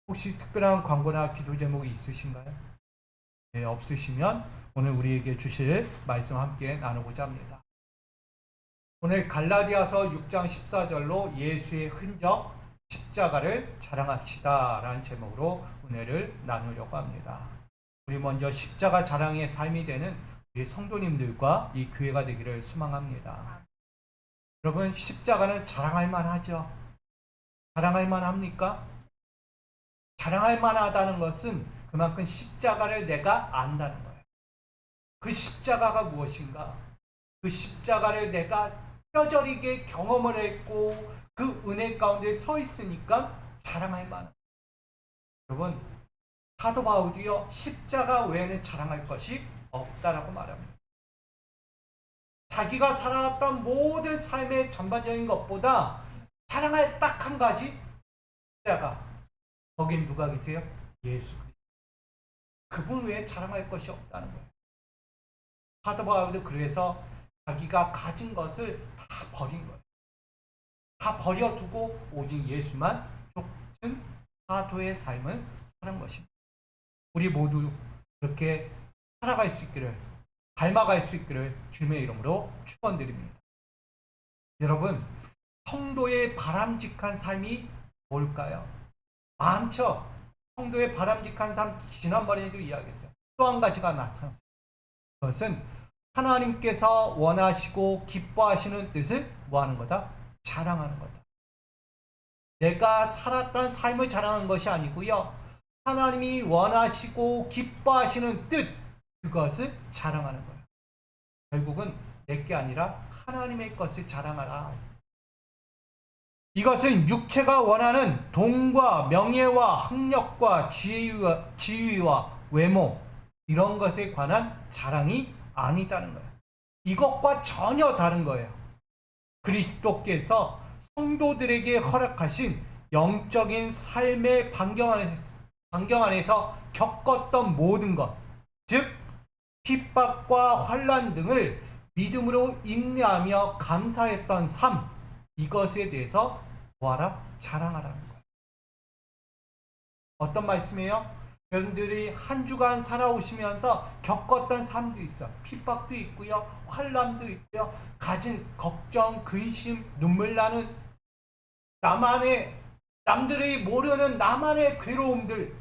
혹시 특별한 광고나 기도 제목이 있으신가요? 네, 없으시면 오늘 우리에게 주실 말씀 함께 나누고자 합니다. 오늘 갈라디아서 6장 14절로 예수의 흔적 십자가를 자랑합시다 라는 제목으로 은혜를 나누려고 합니다. 우리 먼저 십자가 자랑의 삶이 되는 우리 성도님들과 이 교회가 되기를 소망합니다. 여러분, 십자가는 자랑할 만하죠? 자랑할 만합니까? 자랑할 만하다는 것은 그만큼 십자가를 내가 안다는 거예요. 그 십자가가 무엇인가? 그 십자가를 내가 뼈저리게 경험을 했고 그 은혜 가운데 서 있으니까 자랑할 만한. 여러분, 사도 바울이요 십자가 외에는 자랑할 것이 없다라고 말합니다. 자기가 살아왔던 모든 삶의 전반적인 것보다 자랑할 딱 한 가지, 십자가. 거긴 누가 계세요? 예수 그리스도. 그분 외에 자랑할 것이 없다는 거예요. 사도 바울도 그래서 자기가 가진 것을 다 버린 거예요. 다 버려두고 오직 예수만 쫓은 사도의 삶을 사는 것입니다. 우리 모두 그렇게 살아갈 수 있기를, 닮아갈 수 있기를 주님의 이름으로 축원드립니다. 여러분, 성도의 바람직한 삶이 뭘까요? 많죠. 성도의 바람직한 삶, 지난번에도 이야기했어요. 또 한 가지가 나타났어요. 그것은 하나님께서 원하시고 기뻐하시는 뜻을 뭐하는 거다? 자랑하는 거다. 내가 살았던 삶을 자랑하는 것이 아니고요. 하나님이 원하시고 기뻐하시는 뜻, 그것을 자랑하는 거예요. 결국은 내게 아니라 하나님의 것을 자랑하라. 이것은 육체가 원하는 돈과 명예와 학력과 지위와 외모, 이런 것에 관한 자랑이 아니다는 거예요. 이것과 전혀 다른 거예요. 그리스도께서 성도들에게 허락하신 영적인 삶의 반경 안에서 겪었던 모든 것, 즉 핍박과 환난 등을 믿음으로 인내하며 감사했던 삶, 이것에 대해서 뭐하라? 자랑하라는 거예요. 어떤 말씀이에요? 여러분들이 한 주간 살아오시면서 겪었던 삶도 있어. 핍박도 있고요. 환난도 있고요. 가진 걱정, 근심, 눈물 나는 남들이 모르는 나만의 괴로움들,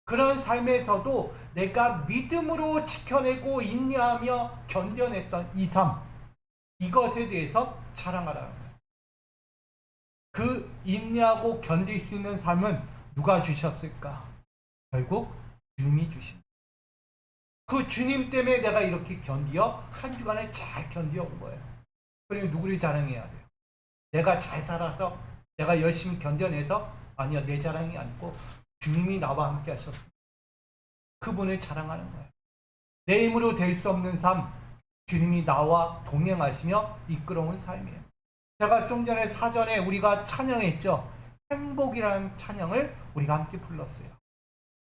그런 삶에서도 내가 믿음으로 지켜내고 인내하며 견뎌냈던 이 삶, 이것에 대해서 자랑하라는 거예요. 그 인내하고 견딜 수 있는 삶은 누가 주셨을까? 결국 주님이 주신. 그 주님 때문에 내가 이렇게 한 주간에 잘 견뎌온 거예요. 그리고 누구를 자랑해야 돼요? 내가 잘 살아서, 내가 열심히 견뎌내서? 아니요, 내 자랑이 아니고 주님이 나와 함께 하셨습니다. 그분을 자랑하는 거예요. 내 힘으로 될 수 없는 삶, 주님이 나와 동행하시며 이끌어온 삶이에요. 제가 좀 전에 사전에 우리가 찬양했죠. 행복이라는 찬양을 우리가 함께 불렀어요.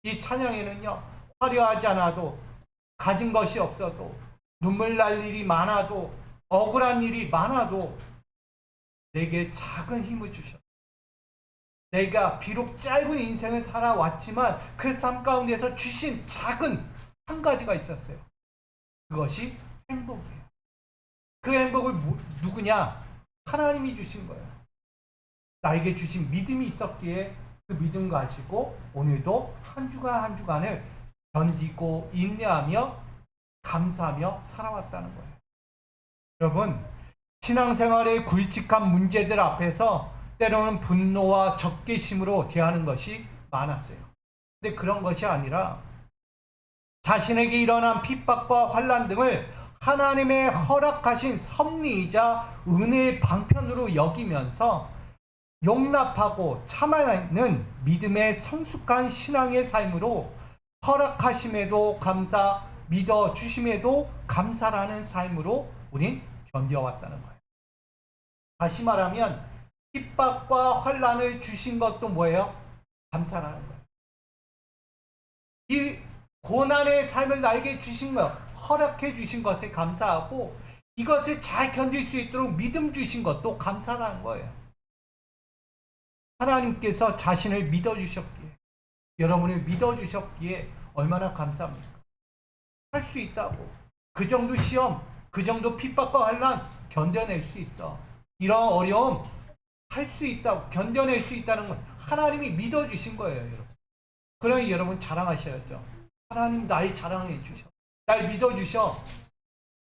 이 찬양에는요, 화려하지 않아도, 가진 것이 없어도, 눈물 날 일이 많아도, 억울한 일이 많아도 내게 작은 힘을 주셨어요. 내가 비록 짧은 인생을 살아왔지만 그 삶 가운데서 주신 작은 한 가지가 있었어요. 그것이 행복이에요. 그 행복을 누구냐? 하나님이 주신 거예요. 나에게 주신 믿음이 있었기에 그 믿음 가지고 오늘도 한 주간 한 주간을 견디고 인내하며 감사하며 살아왔다는 거예요. 여러분, 신앙생활의 굵직한 문제들 앞에서 때로는 분노와 적개심으로 대하는 것이 많았어요. 근데 그런 것이 아니라 자신에게 일어난 핍박과 환난 등을 하나님의 허락하신 섭리이자 은혜의 방편으로 여기면서 용납하고 참아내는 믿음의 성숙한 신앙의 삶으로 허락하심에도 감사, 믿어주심에도 감사라는 삶으로 우린 견뎌왔다는 거예요. 다시 말하면 핍박과 환난을 주신 것도 뭐예요? 감사라는 거예요. 이 고난의 삶을 나에게 주신 것, 허락해 주신 것에 감사하고 이것을 잘 견딜 수 있도록 믿음 주신 것도 감사라는 거예요. 하나님께서 자신을 믿어주셨기에 여러분을 믿어주셨기에 얼마나 감사합니까? 할 수 있다고. 그 정도 시험, 그 정도 핍박과 환난 견뎌낼 수 있어. 이런 어려움 할 수 있다고, 견뎌낼 수 있다는 건 하나님이 믿어주신 거예요, 여러분. 그러니 여러분 자랑하셔야죠. 하나님 날 자랑해 주셔. 날 믿어주셔.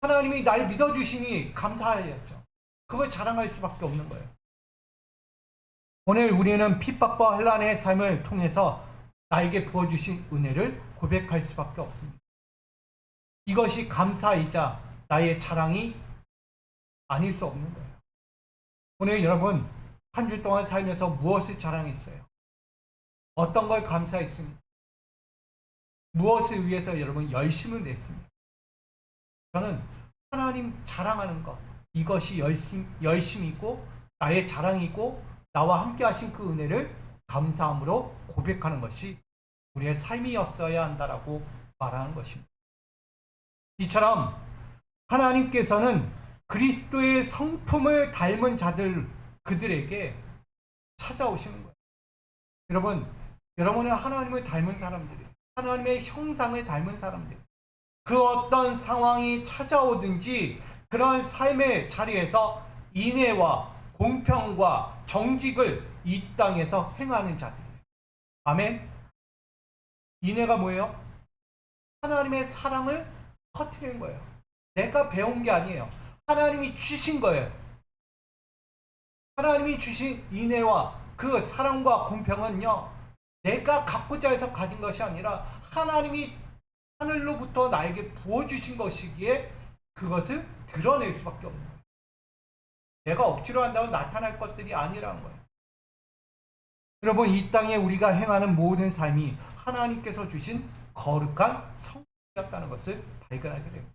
하나님이 날 믿어주시니 감사해야죠. 그걸 자랑할 수밖에 없는 거예요. 오늘 우리는 핍박과 환난의 삶을 통해서 나에게 부어주신 은혜를 고백할 수밖에 없습니다. 이것이 감사이자 나의 자랑이 아닐 수 없는 거예요. 오늘 여러분 한 주 동안 살면서 무엇을 자랑했어요? 어떤 걸 감사했습니까? 무엇을 위해서 여러분 열심을 냈습니까? 저는 하나님 자랑하는 것, 이것이 열심이고 나의 자랑이고 나와 함께 하신 그 은혜를 감사함으로 고백하는 것이 우리의 삶이었어야 한다라고 말하는 것입니다. 이처럼 하나님께서는 그리스도의 성품을 닮은 자들, 그들에게 찾아오시는 거예요. 여러분, 여러분은 하나님을 닮은 사람들이에요. 하나님의 형상을 닮은 사람들. 그 어떤 상황이 찾아오든지 그런 삶의 자리에서 인애와 공평과 정직을 이 땅에서 행하는 자들이에요. 아멘. 인애가 뭐예요? 하나님의 사랑을 퍼뜨리는 거예요. 내가 배운 게 아니에요. 하나님이 주신 거예요. 하나님이 주신 인애와 그 사랑과 공평은요, 내가 갖고자 해서 가진 것이 아니라 하나님이 하늘로부터 나에게 부어주신 것이기에 그것을 드러낼 수밖에 없는 거예요. 내가 억지로 한다고 나타날 것들이 아니라는 거예요. 여러분, 이 땅에 우리가 행하는 모든 삶이 하나님께서 주신 거룩한 성품이었다는 것을 발견하게 됩니다.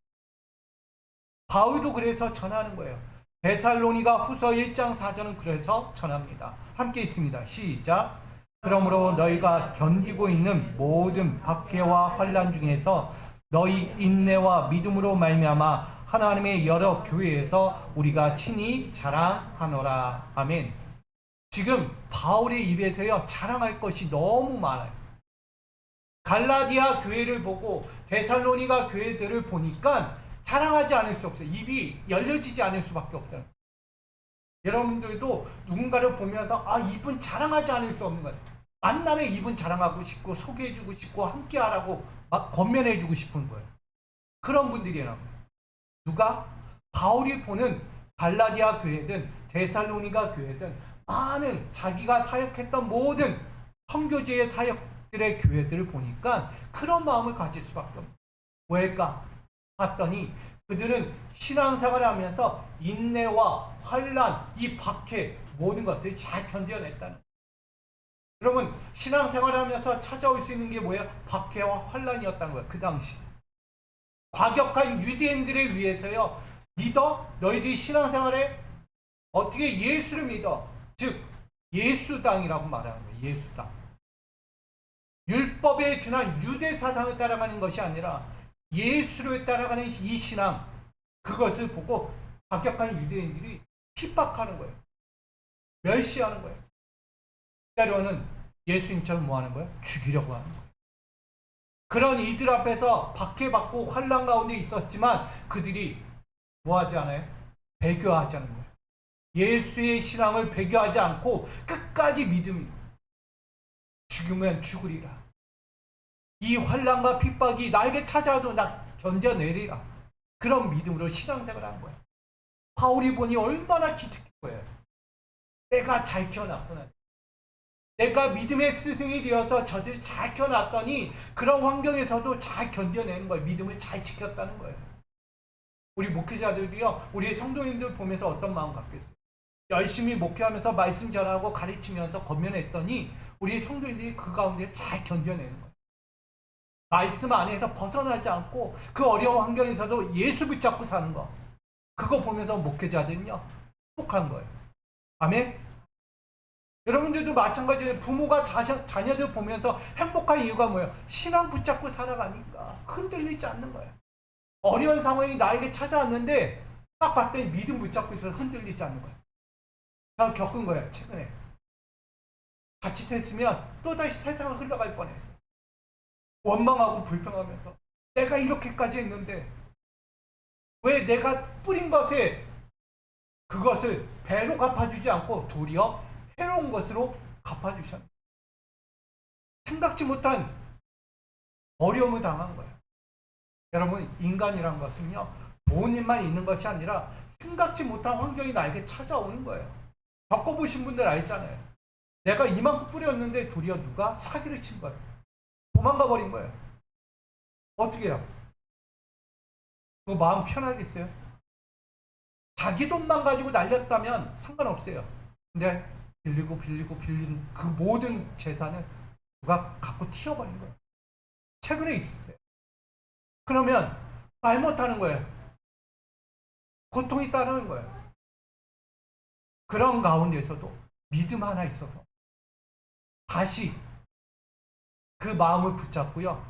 바울도 그래서 전하는 거예요. 데살로니가 후서 1장 4절은 그래서 전합니다. 함께 있습니다. 시작. 그러므로 너희가 견디고 있는 모든 박해와 환난 중에서 너희 인내와 믿음으로 말미암아 하나님의 여러 교회에서 우리가 친히 자랑하노라. 아멘. 지금 바울의 입에서요, 자랑할 것이 너무 많아요. 갈라디아 교회를 보고 데살로니가 교회들을 보니까 자랑하지 않을 수 없어요. 입이 열려지지 않을 수밖에 없잖아요. 여러분들도 누군가를 보면서 이분 자랑하지 않을 수 없는 거예요. 만나면 이분 자랑하고 싶고 소개해주고 싶고 함께하라고 막 권면해주고 싶은 거예요. 그런 분들이라는 거예요. 누가? 바울이 보는 갈라디아 교회든 데살로니가 교회든 많은 자기가 사역했던 모든 선교제의 사역들의 교회들을 보니까 그런 마음을 가질 수밖에 없어요. 왜일까? 봤더니 그들은 신앙생활을 하면서 인내와 환난, 이 박해 모든 것들이 잘 견뎌냈다는 거예요. 여러분, 신앙생활을 하면서 찾아올 수 있는 게 뭐예요? 박해와 환난이었다는 거예요. 그 당시 과격한 유대인들에 위해서요, 믿어? 너희들이 신앙생활에 어떻게 예수를 믿어? 즉 예수당이라고 말하는 거예요. 예수당. 율법에 준한 유대 사상을 따라가는 것이 아니라 예수를 따라가는 이 신앙, 그것을 보고 과격한 유대인들이 핍박하는 거예요. 멸시하는 거예요. 때로는 예수님처럼 뭐 하는 거예요? 죽이려고 하는 거예요. 그런 이들 앞에서 박해받고 환난 가운데 있었지만 그들이 뭐 하지 않아요? 배교하지 않는 거예요. 예수의 신앙을 배교하지 않고 끝까지 믿음이 죽으면 죽으리라. 이 환난과 핍박이 나에게 찾아와도 나 견뎌내리라. 그런 믿음으로 신앙생활을 한 거예요. 바울이 보니 얼마나 기특한 거예요. 내가 잘 키워놨구나. 내가 믿음의 스승이 되어서 저들 잘 키워놨더니 그런 환경에서도 잘 견뎌내는 거예요. 믿음을 잘 지켰다는 거예요. 우리 목회자들이요, 우리 성도님들 보면서 어떤 마음 갖겠어요? 열심히 목회하면서 말씀 전하고 가르치면서 권면했더니 우리 성도님들이 그 가운데 잘 견뎌내는 거예요. 말씀 안에서 벗어나지 않고 그 어려운 환경에서도 예수 붙잡고 사는 거, 그거 보면서 목회자들은요 행복한 거예요. 아멘. 여러분들도 마찬가지예요. 부모가 자녀들 보면서 행복한 이유가 뭐예요? 신앙 붙잡고 살아가니까 흔들리지 않는 거예요. 어려운 상황이 나에게 찾아왔는데 딱 봤더니 믿음 붙잡고 있어서 흔들리지 않는 거예요. 제가 겪은 거예요, 최근에. 자칫했으면 또다시 세상을 흘러갈 뻔했어요. 원망하고 불평하면서 내가 이렇게까지 했는데 왜 내가 뿌린 것에 그것을 배로 갚아주지 않고 도리어 해로운 것으로 갚아주셨네. 생각지 못한 어려움을 당한 거예요. 여러분, 인간이란 것은요, 좋은 일만 있는 것이 아니라 생각지 못한 환경이 나에게 찾아오는 거예요. 겪어보신 분들 알잖아요. 내가 이만큼 뿌렸는데 도리어 누가 사기를 친 거예요. 도망가 버린 거예요. 어떻게 해요? 그 마음 편하겠어요? 자기 돈만 가지고 날렸다면 상관없어요. 근데 빌린 그 모든 재산을 누가 갖고 튀어버린 거예요. 최근에 있었어요. 그러면 말 못하는 거예요. 고통이 따르는 거예요. 그런 가운데서도 믿음 하나 있어서 다시 그 마음을 붙잡고요.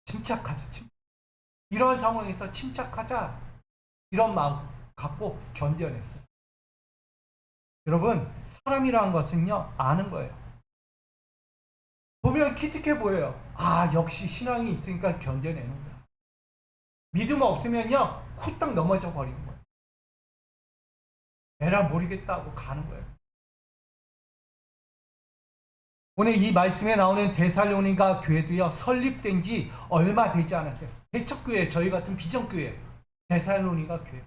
침착하자. 이런 상황에서 침착하자. 이런 마음 갖고 견뎌냈어요. 여러분, 사람이라는 것은요, 아는 거예요. 보면 기특해 보여요. 아, 역시 신앙이 있으니까 견뎌내는 거야. 믿음 없으면요, 후딱 넘어져 버리는 거예요. 에라 모르겠다고 가는 거예요. 오늘 이 말씀에 나오는 데살로니가 교회도요, 설립된 지 얼마 되지 않았어요. 대척교회, 저희 같은 비전교회, 데살로니가 교회.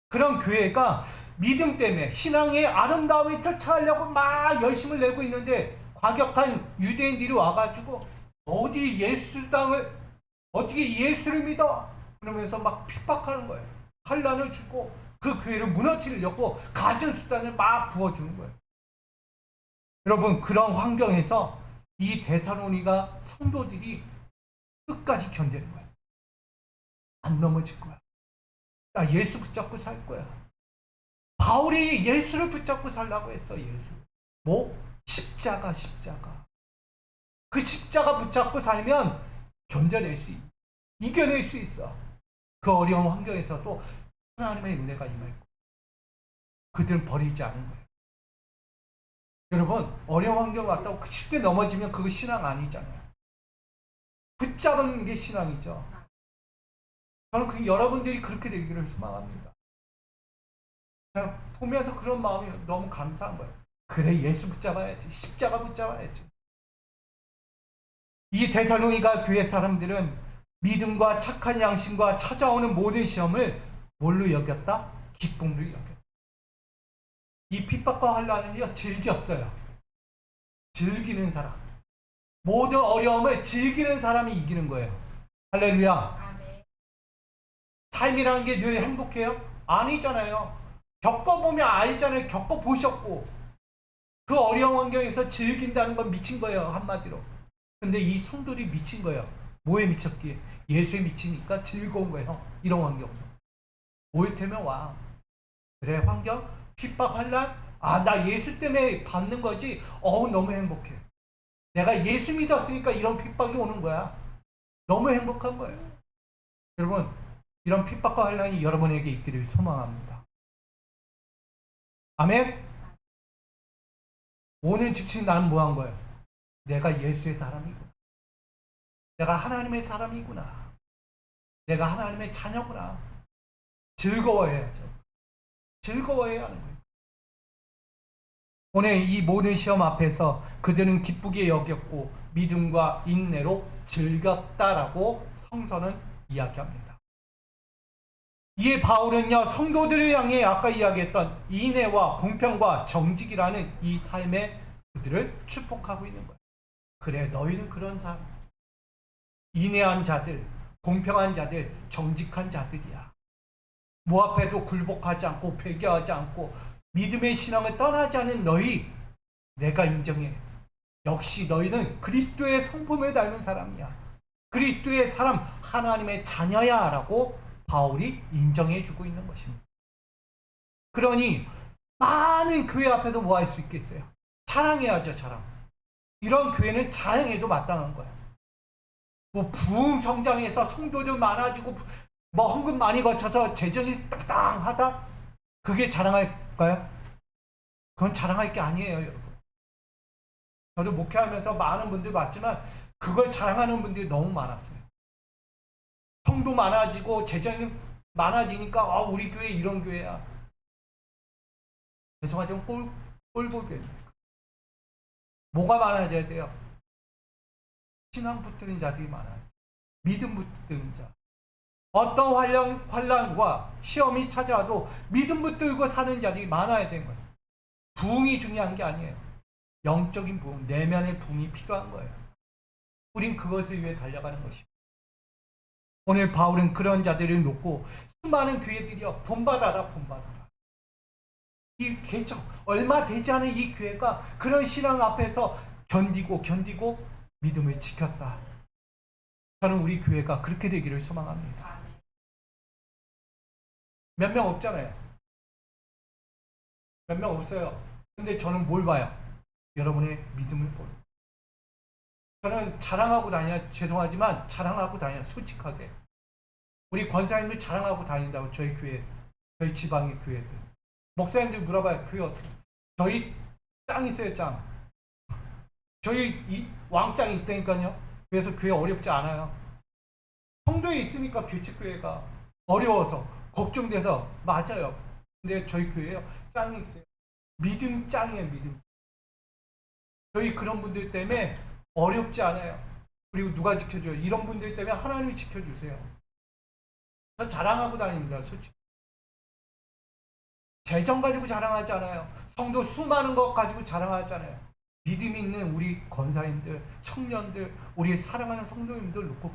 그런 교회가 믿음 때문에 신앙의 아름다움을 터치하려고 막 열심을 내고 있는데 과격한 유대인들이 와가지고 어떻게 예수를 믿어? 그러면서 막 핍박하는 거예요. 환난을 주고 그 교회를 무너뜨리려고 가진 수단을 막 부어주는 거예요. 여러분, 그런 환경에서 이 데살로니가 성도들이 끝까지 견디는 거예요. 안 넘어질 거야. 나 예수 붙잡고 살 거야. 바울이 예수를 붙잡고 살라고 했어. 예수. 뭐? 십자가. 그 십자가 붙잡고 살면 이겨낼 수 있어. 그 어려운 환경에서도 하나님의 은혜가 임할 거야. 그들은 버리지 않은 거예요. 여러분, 어려운 환경 왔다고 쉽게 넘어지면 그거 신앙 아니잖아요. 붙잡는 게 신앙이죠. 저는 여러분들이 그렇게 되기를 소망합니다. 제가 보면서 그런 마음이 너무 감사한 거예요. 그래, 예수 붙잡아야지. 십자가 붙잡아야지. 이 데살로니가 교회 사람들은 믿음과 착한 양심과 찾아오는 모든 시험을 뭘로 여겼다? 기쁨으로 여겼다. 이 핍박과 환난을요, 즐겼어요. 즐기는 사람. 모든 어려움을 즐기는 사람이 이기는 거예요. 할렐루야. 삶이라는 게 늘 행복해요? 아니잖아요. 겪어보면 알잖아요. 겪어보셨고 그 어려운 환경에서 즐긴다는 건 미친 거예요. 한마디로. 근데 이 성도들이 미친 거예요. 뭐에 미쳤기에? 예수에 미치니까 즐거운 거예요. 이런 환경. 올 테면 와. 그래, 환경? 핍박, 환난? 아, 나 예수 때문에 받는 거지. 너무 행복해. 내가 예수 믿었으니까 이런 핍박이 오는 거야. 너무 행복한 거예요. 여러분, 이런 핍박과 환난이 여러분에게 있기를 소망합니다. 아멘? 오늘 즉시 나는 뭐 한 거예요? 내가 예수의 사람이구나. 내가 하나님의 사람이구나. 내가 하나님의 자녀구나. 즐거워해야죠. 즐거워해야 하는 거예요. 오늘 이 모든 시험 앞에서 그들은 기쁘게 여겼고 믿음과 인내로 즐겼다라고 성서는 이야기합니다. 이에 바울은요, 성도들을 향해 아까 이야기했던 인애와 공평과 정직이라는 이 삶의 그들을 축복하고 있는 거예요. 그래, 너희는 그런 사람. 인애한 자들, 공평한 자들, 정직한 자들이야. 뭐 앞에도 굴복하지 않고 배교하지 않고 믿음의 신앙을 떠나지 않은 너희, 내가 인정해. 역시 너희는 그리스도의 성품을 닮은 사람이야. 그리스도의 사람, 하나님의 자녀야 라고 바울이 인정해주고 있는 것입니다. 그러니 많은 교회 앞에서 뭐 할 수 있겠어요? 자랑해야죠. 자랑. 이런 교회는 자랑해도 마땅한 거예요. 뭐 부흥 성장해서 성도들 많아지고 뭐 헌금 많이 거쳐서 재정이 땅땅하다? 그게 자랑할까요? 그건 자랑할 게 아니에요, 여러분. 저도 목회하면서 많은 분들 봤지만 그걸 자랑하는 분들이 너무 많았어요. 성도 많아지고 재정이 많아지니까 우리 교회 이런 교회야. 죄송하지만 꼴보기에 뭐가 많아져야 돼요? 신앙 붙드는 자들이 많아요. 믿음 붙드는 자. 어떤 환란과 시험이 찾아와도 믿음 붙들고 사는 자들이 많아야 되는 거예요. 부흥이 중요한 게 아니에요. 영적인 부흥, 내면의 부흥이 필요한 거예요. 우린 그것을 위해 달려가는 것입니다. 오늘 바울은 그런 자들을 놓고 수많은 교회들이요, 본받아라, 본받아라. 이 개척 얼마 되지 않은 이 교회가 그런 신앙 앞에서 견디고 믿음을 지켰다. 저는 우리 교회가 그렇게 되기를 소망합니다. 몇 명 없잖아요. 몇 명 없어요. 근데 저는 뭘 봐요? 여러분의 믿음을 보여. 저는 자랑하고 다녀요. 죄송하지만 자랑하고 다녀요. 솔직하게. 우리 권사님들 자랑하고 다닌다고. 저희 교회, 저희 지방의 교회들. 목사님들 물어봐요. 교회 어떻게? 저희 짱 있어요. 짱. 저희 이 왕짱이 있다니까요. 그래서 교회 어렵지 않아요. 성도에 있으니까 규칙교회가 어려워서 걱정돼서 맞아요. 근데 저희 교회요 짱이 있어요. 믿음 짱이에요. 믿음. 저희 그런 분들 때문에 어렵지 않아요. 그리고 누가 지켜줘요? 이런 분들 때문에 하나님이 지켜주세요. 저 자랑하고 다닙니다. 솔직히. 재정 가지고 자랑하지 않아요. 성도 수많은 것 가지고 자랑하잖아요. 믿음 있는 우리 권사님들, 청년들, 우리 사랑하는 성도님들 놓고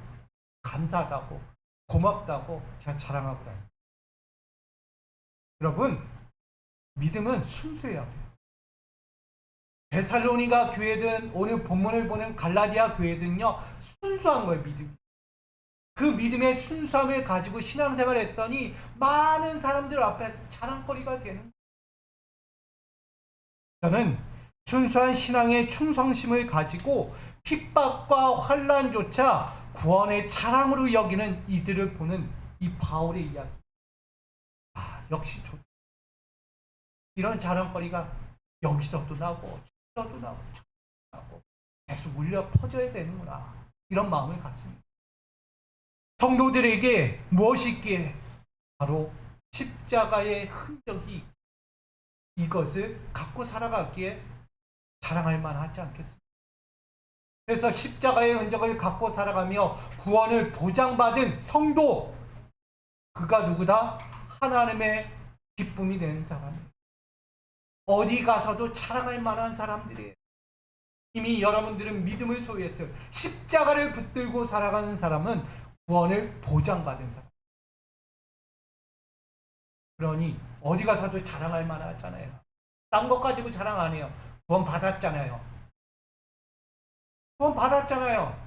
감사하다고, 고맙다고 제가 자랑하고 다닙니다. 여러분, 믿음은 순수해야 돼요. 데살로니가 교회든 오늘 본문을 보는 갈라디아 교회든요, 순수한 거예요, 믿음. 그 믿음의 순수함을 가지고 신앙생활을 했더니 많은 사람들 앞에서 자랑거리가 되는 거예요. 저는 순수한 신앙의 충성심을 가지고 핍박과 환난조차 구원의 자랑으로 여기는 이들을 보는 이 바울의 이야기. 역시 좋다. 이런 자랑거리가 여기서도 나고 저기서도 나고 계속 물려 퍼져야 되는구나. 이런 마음을 갖습니다. 성도들에게 무엇이 있기에? 바로 십자가의 흔적이 이것을 갖고 살아가기에 자랑할 만하지 않겠습니까? 그래서 십자가의 흔적을 갖고 살아가며 구원을 보장받은 성도, 그가 누구다? 하나님의 기쁨이 되는 사람이에요. 어디 가서도 자랑할 만한 사람들이에요. 이미 여러분들은 믿음을 소유했어요. 십자가를 붙들고 살아가는 사람은 구원을 보장받은 사람. 그러니 어디 가서도 자랑할 만하잖아요. 딴 것 가지고 자랑 안 해요. 구원 받았잖아요. 구원 받았잖아요.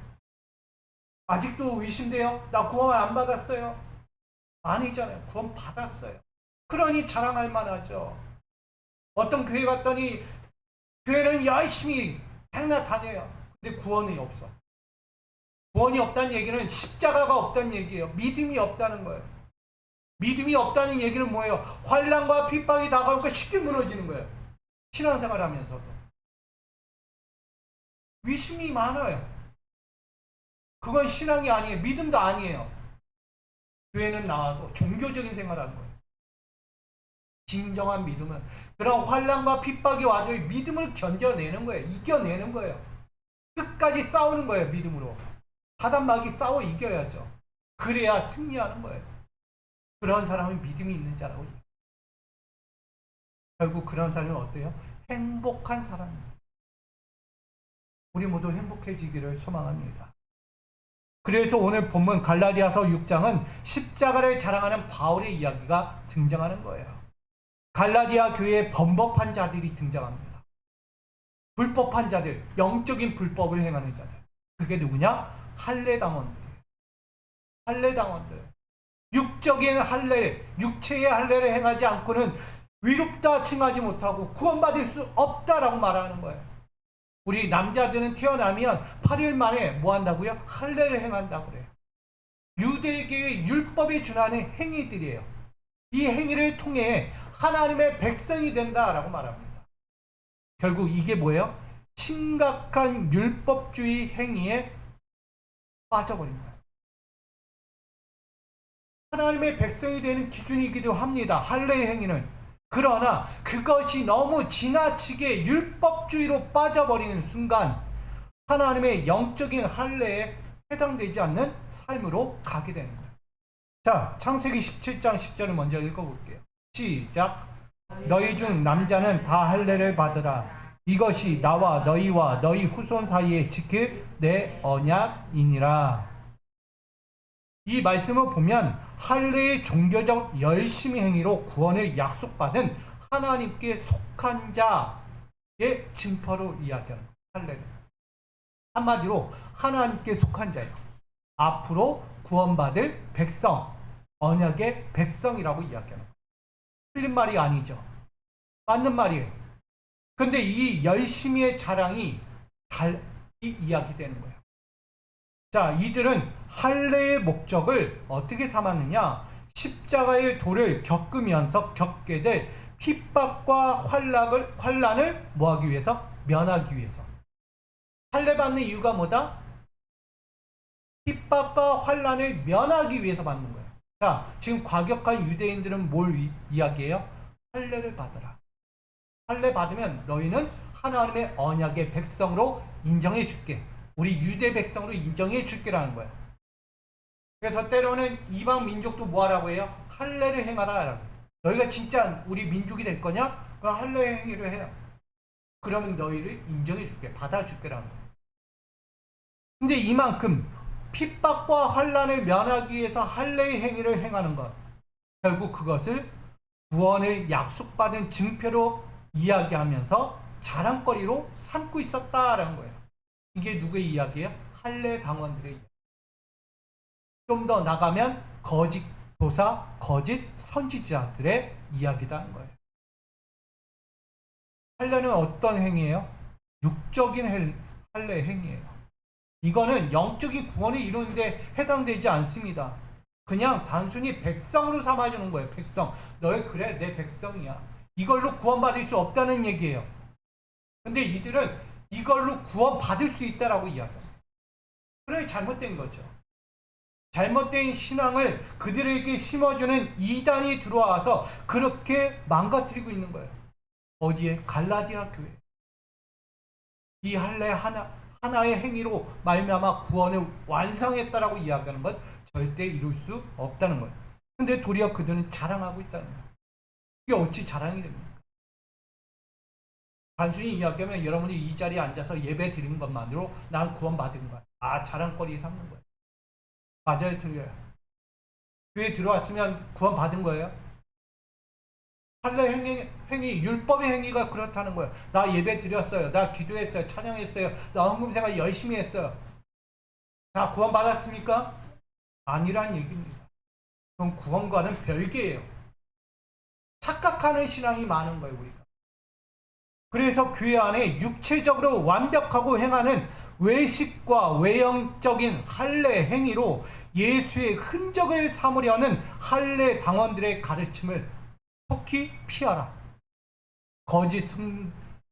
아직도 의심돼요? 나 구원 안 받았어요. 아니잖아요. 구원 받았어요. 그러니 자랑할 만하죠. 어떤 교회 갔더니 교회는 열심히 행나 다녀요. 근데 구원이 없어. 구원이 없다는 얘기는 십자가가 없다는 얘기예요. 믿음이 없다는 거예요. 믿음이 없다는 얘기는 뭐예요? 환난과 핍박이 다가오니까 쉽게 무너지는 거예요. 신앙생활 하면서도. 의심이 많아요. 그건 신앙이 아니에요. 믿음도 아니에요. 교회는 나와도 종교적인 생활하는 거예요. 진정한 믿음은 그런 환난과 핍박이 와도 믿음을 견뎌내는 거예요. 이겨내는 거예요. 끝까지 싸우는 거예요. 믿음으로. 사단마귀 싸워 이겨야죠. 그래야 승리하는 거예요. 그런 사람은 믿음이 있는 자라고. 결국 그런 사람은 어때요? 행복한 사람입니다. 우리 모두 행복해지기를 소망합니다. 그래서 오늘 본문 갈라디아서 6장은 십자가를 자랑하는 바울의 이야기가 등장하는 거예요. 갈라디아 교회에 범법한 자들이 등장합니다. 불법한 자들, 영적인 불법을 행하는 자들. 그게 누구냐? 할례당원들이에요. 할례당원들. 육적인 할례, 육체의 할례를 행하지 않고는 위롭다 칭하지 못하고 구원받을 수 없다라고 말하는 거예요. 우리 남자들은 태어나면 8일 만에 뭐 한다고요? 할례를 행한다고 그래요. 유대계의 율법에 준하는 행위들이에요. 이 행위를 통해 하나님의 백성이 된다라고 말합니다. 결국 이게 뭐예요? 심각한 율법주의 행위에 빠져버린 거예요. 하나님의 백성이 되는 기준이기도 합니다. 할례의 행위는. 그러나 그것이 너무 지나치게 율법주의로 빠져버리는 순간 하나님의 영적인 할례에 해당되지 않는 삶으로 가게 되는 거예요. 자, 창세기 17장 10절을 먼저 읽어볼게요. 시작. 너희 중 남자는 다 할례를 받으라. 이것이 나와 너희와 너희 후손 사이에 지킬 내 언약이니라. 이 말씀을 보면 할례의 종교적 열심히 행위로 구원을 약속받은 하나님께 속한 자의 징표로 이야기하는 거예요. 할례는 한마디로 하나님께 속한 자예요. 앞으로 구원받을 백성, 언약의 백성이라고 이야기하는 거예요. 틀린 말이 아니죠. 맞는 말이에요. 근데 이 열심히의 자랑이 달리 이야기되는 거예요. 자, 이들은 할례의 목적을 어떻게 삼았느냐? 십자가의 도를 겪으면서 겪게 될 핍박과 환난을 뭐하기 위해서? 면하기 위해서. 할례 받는 이유가 뭐다? 핍박과 환난을 면하기 위해서 받는 거예요. 자, 지금 과격한 유대인들은 뭘 이야기해요? 할례를 받으라. 할례 받으면 너희는 하나님의 언약의 백성으로 인정해 줄게. 우리 유대 백성으로 인정해 줄게라는 거예요. 그래서 때로는 이방 민족도 뭐 하라고 해요? 할례를 행하라. 너희가 진짜 우리 민족이 될 거냐? 그럼 할례 행위를 해요. 그러면 너희를 인정해 줄게. 받아 줄게라는 거예요. 근데 이만큼 핍박과 환난을 면하기 위해서 할례의 행위를 행하는 것, 결국 그것을 구원을 약속받은 증표로 이야기하면서 자랑거리로 삼고 있었다라는 거예요. 이게 누구의 이야기예요? 할례 당원들의 이야기. 좀 더 나가면 거짓 도사, 거짓 선지자들의 이야기라는 거예요. 할례는 어떤 행위예요? 육적인 할례 행위예요. 이거는 영적인 구원을 이루는데 해당되지 않습니다. 그냥 단순히 백성으로 삼아주는 거예요. 백성. 너희 그래 내 백성이야. 이걸로 구원받을 수 없다는 얘기예요. 근데 이들은 이걸로 구원받을 수 있다라고 이야기합니다. 그래 잘못된 거죠. 잘못된 신앙을 그들에게 심어주는 이단이 들어와서 그렇게 망가뜨리고 있는 거예요. 어디에? 갈라디아 교회. 이 할례 하나의 행위로 말미암아 구원을 완성했다라고 이야기하는 건 절대 이룰 수 없다는 거예요. 근데 도리어 그들은 자랑하고 있다는 거예요. 이게 어찌 자랑이 됩니까? 단순히 이야기하면 여러분이 이 자리에 앉아서 예배 드리는 것만으로 난 구원받은 거야. 아, 자랑거리에 삼는 거예요. 맞아요, 틀려요. 교회에 들어왔으면 구원받은 거예요. 할례 행위, 율법의 행위가 그렇다는 거예요. 나 예배 드렸어요. 나 기도했어요. 찬양했어요. 나 헌금생활 열심히 했어요. 다 구원받았습니까? 아니란 얘기입니다. 그건 구원과는 별개예요. 착각하는 신앙이 많은 거예요, 우리가. 그래서 교회 안에 육체적으로 완벽하고 행하는 외식과 외형적인 할례 행위로 예수의 흔적을 삼으려는 할례 당원들의 가르침을 속히 피하라. 거짓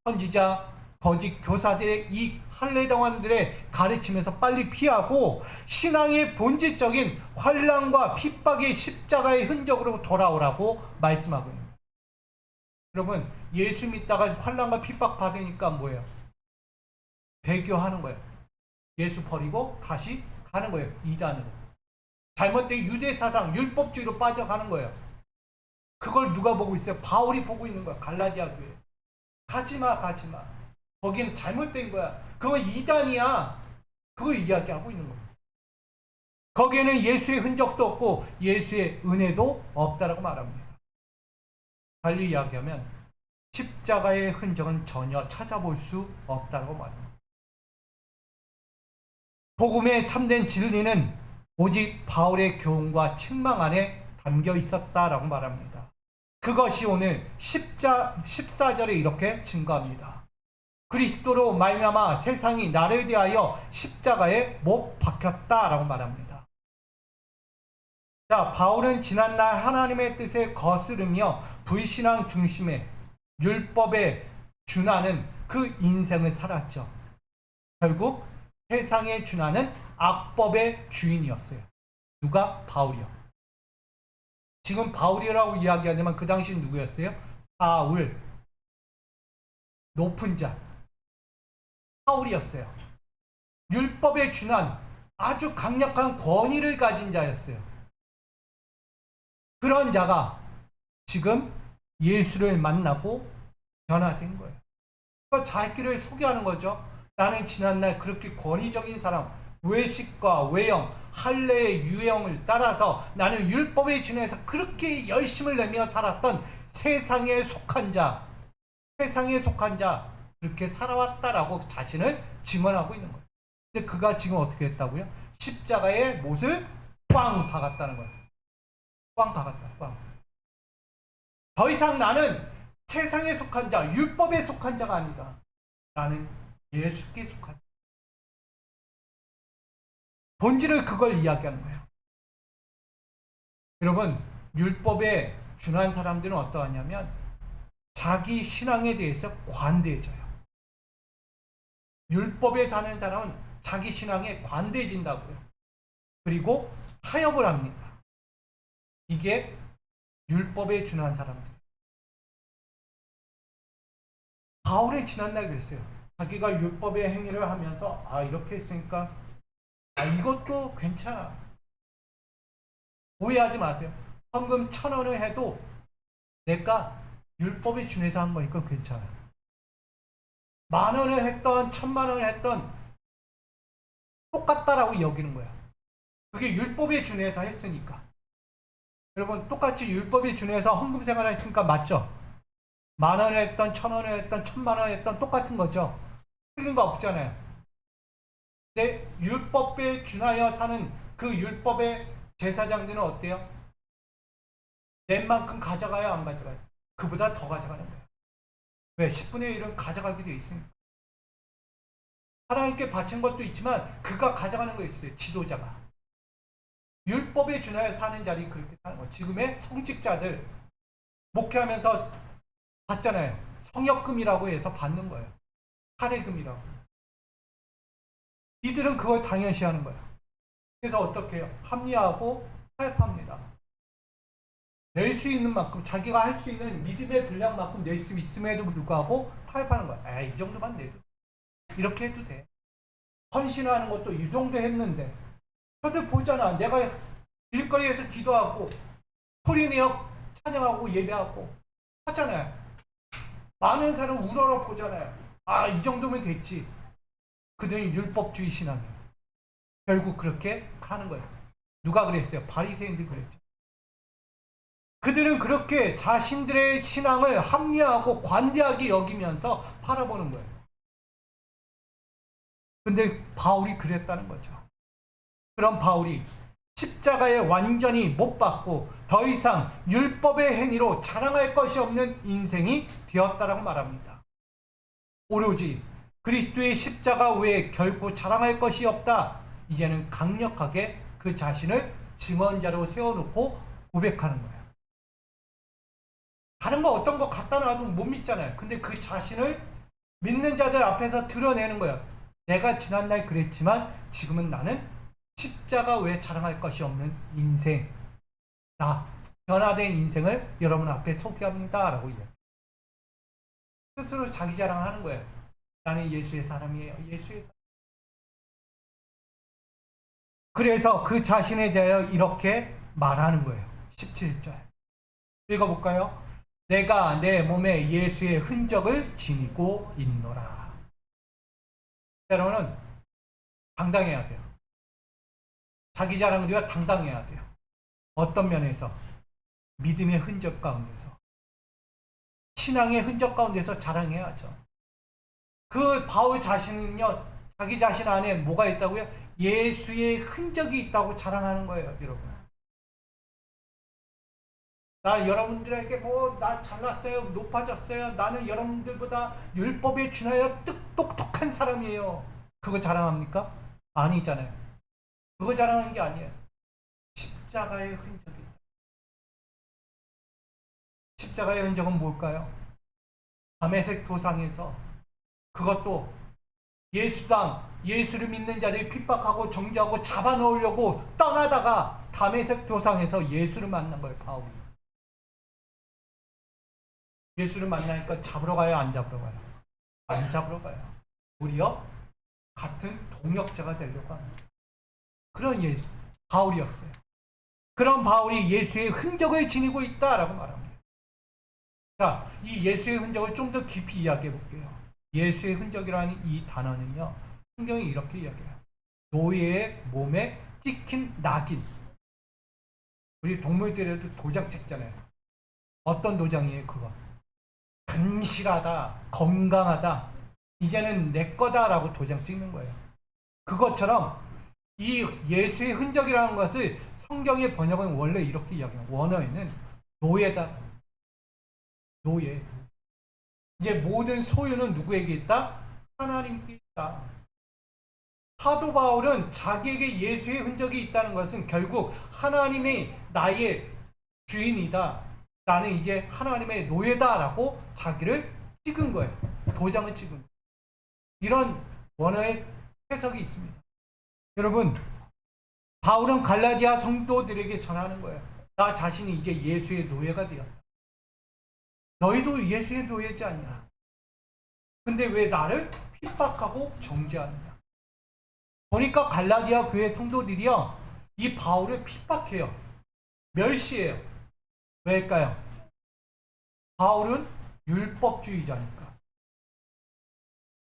선지자, 거짓 교사들의 이 할례 당원들의 가르침에서 빨리 피하고 신앙의 본질적인 환난과 핍박의 십자가의 흔적으로 돌아오라고 말씀하고 있습니다. 여러분, 예수 믿다가 환난과 핍박 받으니까 뭐예요? 배교하는 거예요. 예수 버리고 다시 가는 거예요. 이단으로. 잘못된 유대 사상, 율법주의로 빠져가는 거예요. 그걸 누가 보고 있어요? 바울이 보고 있는 거야. 갈라디아 교회. 가지마. 거긴 잘못된 거야. 그건 이단이야. 그거 이야기하고 있는 거예요. 거기에는 예수의 흔적도 없고 예수의 은혜도 없다라고 말합니다. 달리 이야기하면 십자가의 흔적은 전혀 찾아볼 수 없다고 말합니다. 복음의 참된 진리는 오직 바울의 교훈과 책망 안에 담겨 있었다라고 말합니다. 그것이 오늘 14절에 이렇게 증거합니다. 그리스도로 말미암아 세상이 나를 대하여 십자가에 못 박혔다라고 말합니다. 자, 바울은 지난날 하나님의 뜻에 거스르며 불신앙 중심의 율법에 준하는 그 인생을 살았죠. 결국 세상에 준하는 악법의 주인이었어요. 누가? 바울이요. 지금 바울이라고 이야기하지만 그 당시 누구였어요? 사울. 높은 자. 사울이었어요. 율법에 준한 아주 강력한 권위를 가진 자였어요. 그런 자가 지금 예수를 만나고 변화된 거예요. 자기를 소개하는 거죠. 나는 지난날 그렇게 권위적인 사람, 외식과 외형, 할례의 유형을 따라서 나는 율법에 준해서 그렇게 열심을 내며 살았던 세상에 속한 자, 그렇게 살아왔다라고 자신을 증언하고 있는 거예요. 근데 그가 지금 어떻게 했다고요? 십자가에 못을 꽝 박았다는 거예요. 꽝 박았다. 꽝. 더 이상 나는 세상에 속한 자, 율법에 속한 자가 아니다. 나는 예수께 속한 자. 본질을 그걸 이야기하는 거예요. 여러분, 율법에 준한 사람들은 어떠하냐면 자기 신앙에 대해서 관대해져요. 율법에 사는 사람은 자기 신앙에 관대해진다고요. 그리고 타협을 합니다. 이게 율법에 준한 사람들. 바울의 지난날 그랬어요. 자기가 율법의 행위를 하면서 이렇게 했으니까 이것도 괜찮아. 오해하지 마세요. 헌금 1,000원을 해도 내가 율법에 준해서 한 거니까 괜찮아. 10,000원을 했던 1,000,000원을 했던 똑같다라고 여기는 거야. 그게 율법에 준해서 했으니까. 여러분 똑같이 율법에 준해서 헌금 생활을 했으니까 맞죠? 10,000원을 했던 1,000원을 했던 1,000,000원을 했던 똑같은 거죠. 틀린 거 없잖아요. 근데 율법에 준하여 사는 그 율법의 제사장들은 어때요? 낸 만큼 가져가요, 안 가져가요? 그보다 더 가져가는 거예요. 왜? 10분의 1은 가져가게 돼 있으니까. 하나님께 바친 것도 있지만 그가 가져가는 거 있어요. 지도자가. 율법에 준하여 사는 자리 그렇게 사는 거예요. 지금의 성직자들 목회하면서 받잖아요. 성역금이라고 해서 받는 거예요. 할례금이라고. 이들은 그걸 당연시하는 거예요. 그래서 어떻게 해요? 합리화하고 타협합니다. 낼 수 있는 만큼 자기가 할 수 있는 믿음의 분량만큼 낼 수 있음에도 불구하고 타협하는 거야. 이 정도만 내도 이렇게 해도 돼. 헌신하는 것도 이 정도 했는데 저들 보잖아. 내가 길거리에서 기도하고 소리내어 찬양하고 예배하고 하잖아요. 많은 사람 우러러 보잖아요. 이 정도면 됐지. 그들은 율법주의 신앙이에요. 결국 그렇게 가는 거예요. 누가 그랬어요? 바리새인들이 그랬죠. 그들은 그렇게 자신들의 신앙을 합리화하고 관대하게 여기면서 바라보는 거예요. 근데 바울이 그랬다는 거죠. 그럼 바울이 십자가에 완전히 못 박고 더 이상 율법의 행위로 자랑할 것이 없는 인생이 되었다라고 말합니다. 오로지 그리스도의 십자가 외에 결코 자랑할 것이 없다. 이제는 강력하게 그 자신을 증언자로 세워놓고 고백하는 거예요. 다른 거 어떤 거 갖다 놔도 못 믿잖아요. 근데 그 자신을 믿는 자들 앞에서 드러내는 거예요. 내가 지난날 그랬지만 지금은 나는 십자가 외에 자랑할 것이 없는 인생, 변화된 인생을 여러분 앞에 소개합니다 라고 이야기해요. 스스로 자기 자랑하는 거예요. 나는 예수의 사람이에요. 예수의 사람. 그래서 그 자신에 대하여 이렇게 말하는 거예요. 17절 읽어볼까요? 내가 내 몸에 예수의 흔적을 지니고 있노라. 때로는 당당해야 돼요. 자기 자랑을 위해 당당해야 돼요. 어떤 면에서? 믿음의 흔적 가운데서, 신앙의 흔적 가운데서 자랑해야죠. 그 바울 자신은요, 자기 자신 안에 뭐가 있다고요? 예수의 흔적이 있다고 자랑하는 거예요, 여러분. 나 여러분들에게 나 잘났어요, 높아졌어요, 나는 여러분들보다 율법에 준하여 똑똑한 사람이에요. 그거 자랑합니까? 아니잖아요. 그거 자랑하는 게 아니에요. 십자가의 흔적이 있다. 십자가의 흔적은 뭘까요? 다메섹 도상에서 그것도 예수를 믿는 자를 핍박하고 정죄하고 잡아넣으려고 떠나다가 다메섹 도상에서 예수를 만난 거예요. 바울이. 예수를 만나니까 잡으러 가요, 안 잡으러 가요? 안 잡으러 가요. 우리요 같은 동역자가 되려고 합니다. 그런 바울이었어요. 그런 바울이 예수의 흔적을 지니고 있다라고 말합니다. 자, 이 예수의 흔적을 좀 더 깊이 이야기해 볼게요. 예수의 흔적이라는 이 단어는요, 성경이 이렇게 이야기해요. 노예의 몸에 찍힌 낙인. 우리 동물들에도 도장 찍잖아요. 어떤 도장이에요, 그거? 간실하다, 건강하다, 이제는 내 거다라고 도장 찍는 거예요. 그것처럼 이 예수의 흔적이라는 것을 성경의 번역은 원래 이렇게 이야기해요. 원어에는 노예다. 노예. 이제 모든 소유는 누구에게 있다? 하나님께 있다. 사도 바울은 자기에게 예수의 흔적이 있다는 것은 결국 하나님이 나의 주인이다. 나는 이제 하나님의 노예다라고 자기를 찍은 거예요. 도장을 찍은 거예요. 이런 원어의 해석이 있습니다. 여러분, 바울은 갈라디아 성도들에게 전하는 거예요. 나 자신이 이제 예수의 노예가 되었다. 너희도 예수의 노예지 않냐? 근데 왜 나를 핍박하고 정죄하느냐? 보니까 갈라디아 교회 성도들이요, 이 바울을 핍박해요. 멸시해요. 왜일까요? 바울은 율법주의자니까.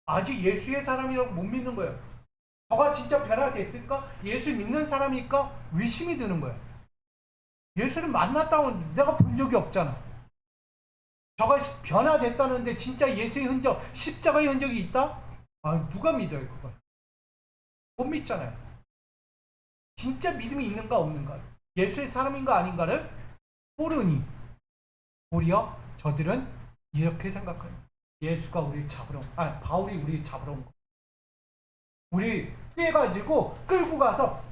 아직 예수의 사람이라고 못 믿는 거예요. 저가 진짜 변화됐을까? 예수 믿는 사람일까? 의심이 드는 거예요. 예수를 만났다고 내가 본 적이 없잖아. 저가 변화됐다는데 진짜 예수의 흔적, 십자가의 흔적이 있다? 아, 누가 믿어요, 그걸? 못 믿잖아요. 진짜 믿음이 있는가 없는가, 예수의 사람인가 아닌가를 모르니 오히려 저들은 이렇게 생각해요. 예수가 우리 잡으러, 바울이 우리 잡으러 온 거. 우리 떼가지고 끌고 가서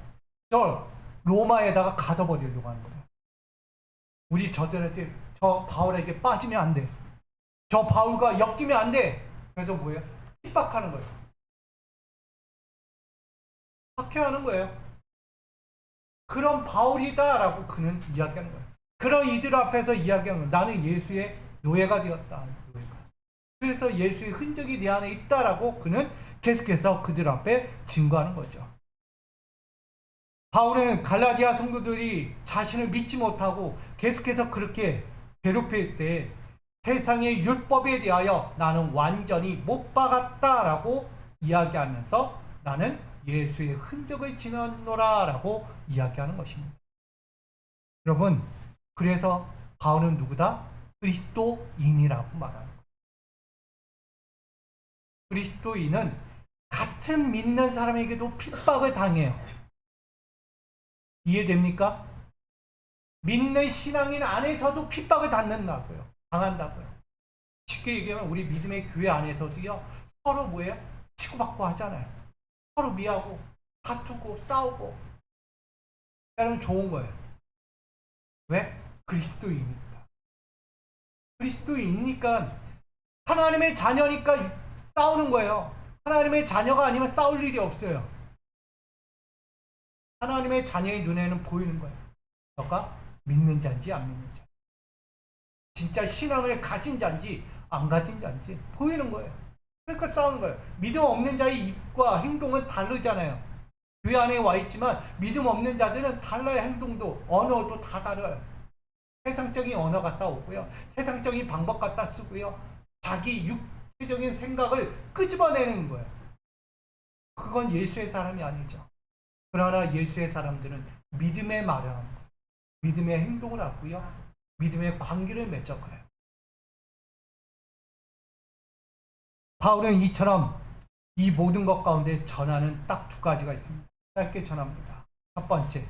저 로마에다가 가둬버리려고 하는 거예요. 우리 저들한테 저 바울에게 빠지면 안 돼. 저 바울과 엮이면 안 돼. 그래서 뭐예요? 핍박하는 거예요. 박해하는 거예요. 그런 바울이다라고 그는 이야기하는 거예요. 그런 이들 앞에서 이야기하는 거예요. 나는 예수의 노예가 되었다. 그래서 예수의 흔적이 내 안에 있다라고 그는 계속해서 그들 앞에 증거하는 거죠. 바울은 갈라디아 성도들이 자신을 믿지 못하고 계속해서 그렇게 괴롭힐 때 세상의 율법에 대하여 나는 완전히 못 박았다라고 이야기하면서 나는 예수의 흔적을 지녔노라 라고 이야기하는 것입니다. 여러분, 그래서 바울은 누구다? 그리스도인이라고 말하는 거예요. 그리스도인은 같은 믿는 사람에게도 핍박을 당해요. 이해됩니까? 믿는 신앙인 안에서도 핍박을 당한다고요. 쉽게 얘기하면 우리 믿음의 교회 안에서도요, 서로 뭐예요? 치고받고 하잖아요. 서로 미하고 다투고 싸우고. 여러분, 좋은 거예요. 왜? 그리스도인이니까. 그리스도인이니까 하나님의 자녀니까 싸우는 거예요. 하나님의 자녀가 아니면 싸울 일이 없어요. 하나님의 자녀의 눈에는 보이는 거예요. 너가 믿는 자인지 안 믿는 자, 진짜 신앙을 가진 자인지 안 가진 자인지 보이는 거예요. 그러니까 싸우는 거예요. 믿음 없는 자의 입과 행동은 다르잖아요. 교회 안에 와 있지만 믿음 없는 자들은 달라요. 행동도 언어도 다 달라요. 세상적인 언어 갖다 오고요, 세상적인 방법 갖다 쓰고요, 자기 육체적인 생각을 끄집어내는 거예요. 그건 예수의 사람이 아니죠. 그러나 예수의 사람들은 믿음의 말을 하는 거예요. 믿음의 행동을 하고요, 믿음의 관계를 맺어가요. 바울은 이처럼 이 모든 것 가운데 전하는 딱 두 가지가 있습니다. 짧게 전합니다. 첫 번째,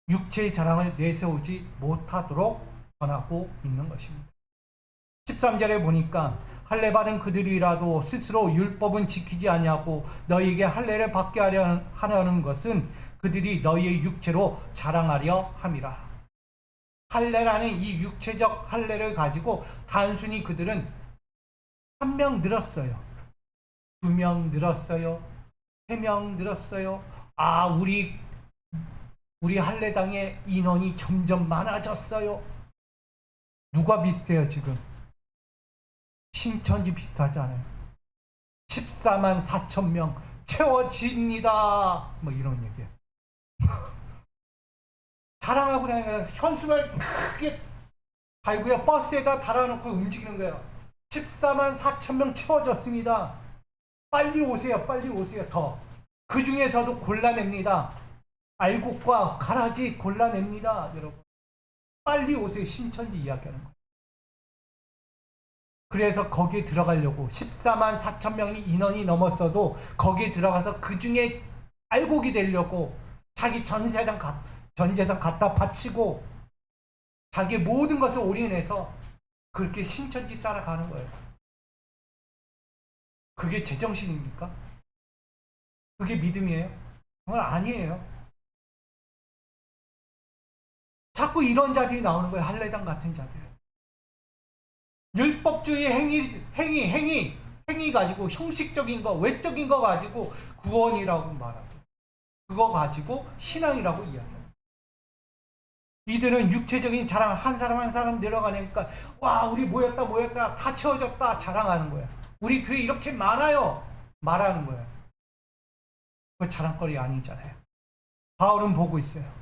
육체의 자랑을 내세우지 못하도록 전하고 있는 것입니다. 13절에 보니까 할례 받은 그들이라도 스스로 율법은 지키지 아니하고 너희에게 할례를 받게 하려는 것은 그들이 너희의 육체로 자랑하려 함이라. 할례라는 이 육체적 할례를 가지고 단순히 그들은 한 명 늘었어요. 2명 늘었어요. 3명 늘었어요. 아, 우리 할례당의 인원이 점점 많아졌어요. 누가 비슷해요, 지금? 신천지 비슷하잖아요. 14만 4천 명 채워집니다. 뭐 이런 얘기예요. 자랑하고 그냥 현수막 크게 달고요. 버스에다 달아놓고 움직이는 거예요. 14만 4천 명 채워졌습니다. 빨리 오세요. 빨리 오세요. 더. 그 중에서도 골라냅니다. 알곡과 가라지 골라냅니다. 여러분. 빨리 오세요. 신천지 이야기하는 거예요. 그래서 거기에 들어가려고 14만 4천 명이 인원이 넘었어도 거기에 들어가서 그 중에 알곡이 되려고 자기 전 재산 갖다 바치고 자기 모든 것을 올인해서 그렇게 신천지 따라가는 거예요. 그게 제정신입니까? 그게 믿음이에요? 그건 아니에요. 자꾸 이런 자들이 나오는 거예요. 할례당 같은 자들. 율법주의 행위 가지고 형식적인 거, 외적인 거 가지고 구원이라고 말하고 그거 가지고 신앙이라고 이야기해요. 이들은 육체적인 자랑 한 사람 내려가니까 와 우리 모였다 다 채워졌다 자랑하는 거야. 우리 교회 이렇게 많아요 말하는 거야. 그 자랑거리 아니잖아요. 바울은 보고 있어요.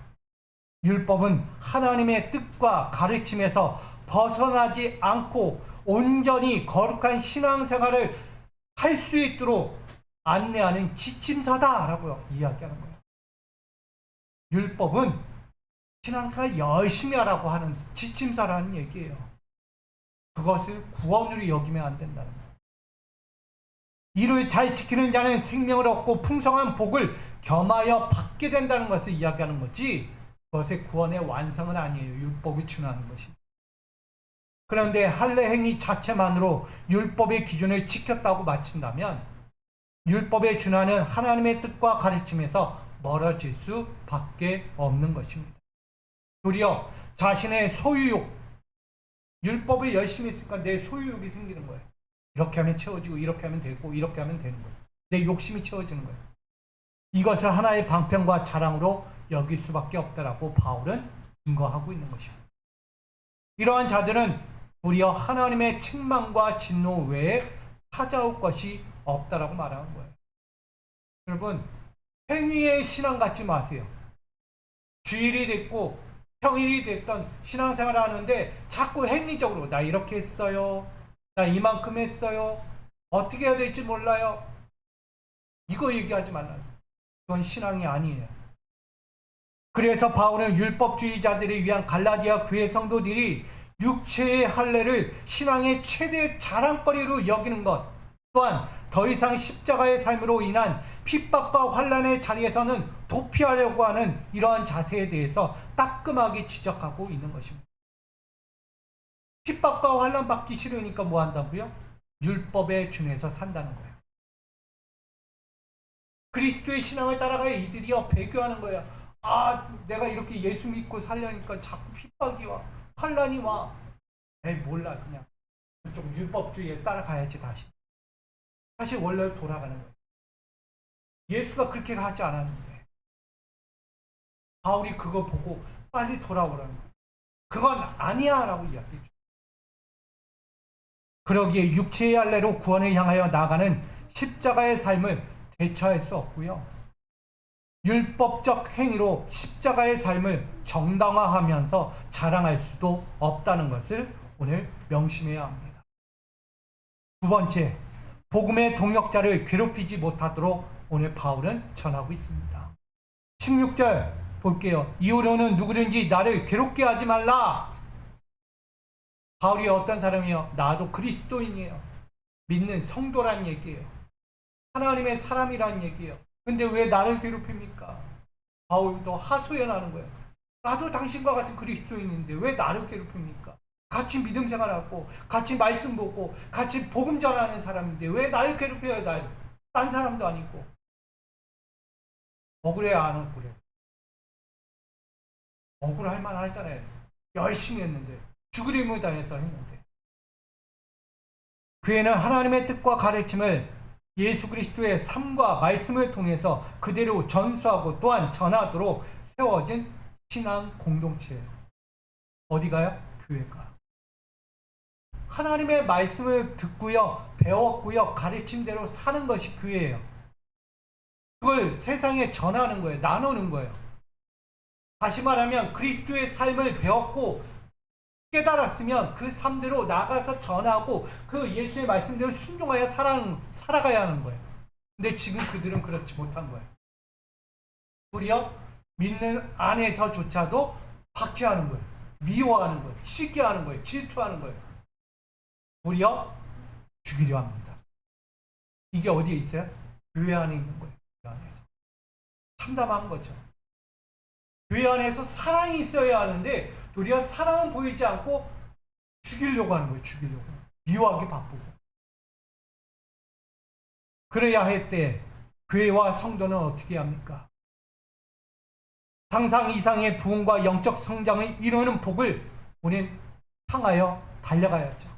율법은 하나님의 뜻과 가르침에서 벗어나지 않고 온전히 거룩한 신앙생활을 할 수 있도록 안내하는 지침서다라고 이야기하는 거예요. 율법은 신앙생활 열심히 하라고 하는 지침서라는 얘기예요. 그것을 구원으로 여기면 안 된다는 거예요. 이를 잘 지키는 자는 생명을 얻고 풍성한 복을 겸하여 받게 된다는 것을 이야기하는 거지 그것의 구원의 완성은 아니에요. 율법이 준하는 것이. 그런데 할례 행위 자체만으로 율법의 기준을 지켰다고 마친다면 율법에 준하는 하나님의 뜻과 가르침에서 멀어질 수밖에 없는 것입니다. 도리어 자신의 소유욕, 율법을 열심히 했으니까 내 소유욕이 생기는 거예요. 이렇게 하면 채워지고 이렇게 하면 되고 이렇게 하면 되는 거예요. 내 욕심이 채워지는 거예요. 이것을 하나의 방편과 자랑으로 여길 수밖에 없다라고 바울은 증거하고 있는 것입니다. 이러한 자들은 도리어 하나님의 책망과 진노 외에 찾아올 것이 없다라고 말하는 거예요. 여러분, 행위의 신앙 갖지 마세요. 주일이 됐고 평일이 됐던 신앙생활을 하는데 자꾸 행위적으로 나 이렇게 했어요. 나 이만큼 했어요. 어떻게 해야 될지 몰라요. 이거 얘기하지 말라요. 그건 신앙이 아니에요. 그래서 바울은 율법주의자들을 위한 갈라디아 교회 성도들이 육체의 할례를 신앙의 최대 자랑거리로 여기는 것 또한 더 이상 십자가의 삶으로 인한 핍박과 환난의 자리에서는 도피하려고 하는 이러한 자세에 대해서 따끔하게 지적하고 있는 것입니다. 핍박과 환난 받기 싫으니까 뭐 한다고요? 율법에 준해서 산다는 거예요. 그리스도의 신앙을 따라가야 이들이요 배교하는 거예요. 아 내가 이렇게 예수 믿고 살려니까 자꾸 핍박이 와 환난이 와. 에이 몰라 그냥 좀 율법주의에 따라가야지 다시 원래 돌아가는 거예요. 예수가 그렇게 하지 않았는데 바울이 그거 보고 빨리 돌아오라는 거예요. 그건 아니야 라고 이야기했죠. 그러기에 육체의 할례로 구원을 향하여 나가는 십자가의 삶을 대처할 수 없고요. 율법적 행위로 십자가의 삶을 정당화하면서 자랑할 수도 없다는 것을 오늘 명심해야 합니다. 두 번째, 복음의 동역자를 괴롭히지 못하도록 오늘 바울은 전하고 있습니다. 16절 볼게요. 이후로는 누구든지 나를 괴롭게 하지 말라. 바울이 어떤 사람이에요? 나도 그리스도인이에요. 믿는 성도란 얘기예요. 하나님의 사람이란 얘기예요. 근데 왜 나를 괴롭힙니까? 바울도 하소연하는 거예요. 나도 당신과 같은 그리스도인인데 왜 나를 괴롭힙니까? 같이 믿음 생활하고 같이 말씀 보고 같이 복음 전하는 사람인데 왜 나를 괴롭혀요? 날. 딴 사람도 아니고. 억울해 안 억울해? 억울할 만하잖아요. 열심히 했는데 죽으림을 당해서 했는데 교회는 하나님의 뜻과 가르침을 예수 그리스도의 삶과 말씀을 통해서 그대로 전수하고 또한 전하도록 세워진 신앙 공동체예요. 어디가요? 교회가. 하나님의 말씀을 듣고요, 배웠고요, 가르친 대로 사는 것이 교회예요. 그걸 세상에 전하는 거예요. 나누는 거예요. 다시 말하면 그리스도의 삶을 배웠고 깨달았으면 그 삶대로 나가서 전하고 그 예수의 말씀대로 순종하여 살아가야 하는 거예요. 근데 지금 그들은 그렇지 못한 거예요. 도리어 믿는 안에서조차도 박해하는 거예요. 미워하는 거예요. 시기하는 거예요. 질투하는 거예요. 도리어 죽이려 합니다. 이게 어디에 있어요? 교회 안에 있는 거예요. 교회 안에서. 참담한 거죠. 교회 안에서 사랑이 있어야 하는데 도리어 사랑은 보이지 않고 죽이려고 하는 거예요. 죽이려고. 미워하기 바쁘고. 그래야 할 때 교회와 성도는 어떻게 합니까? 상상 이상의 부흥과 영적 성장을 이루는 복을 우린 향하여 달려가야죠.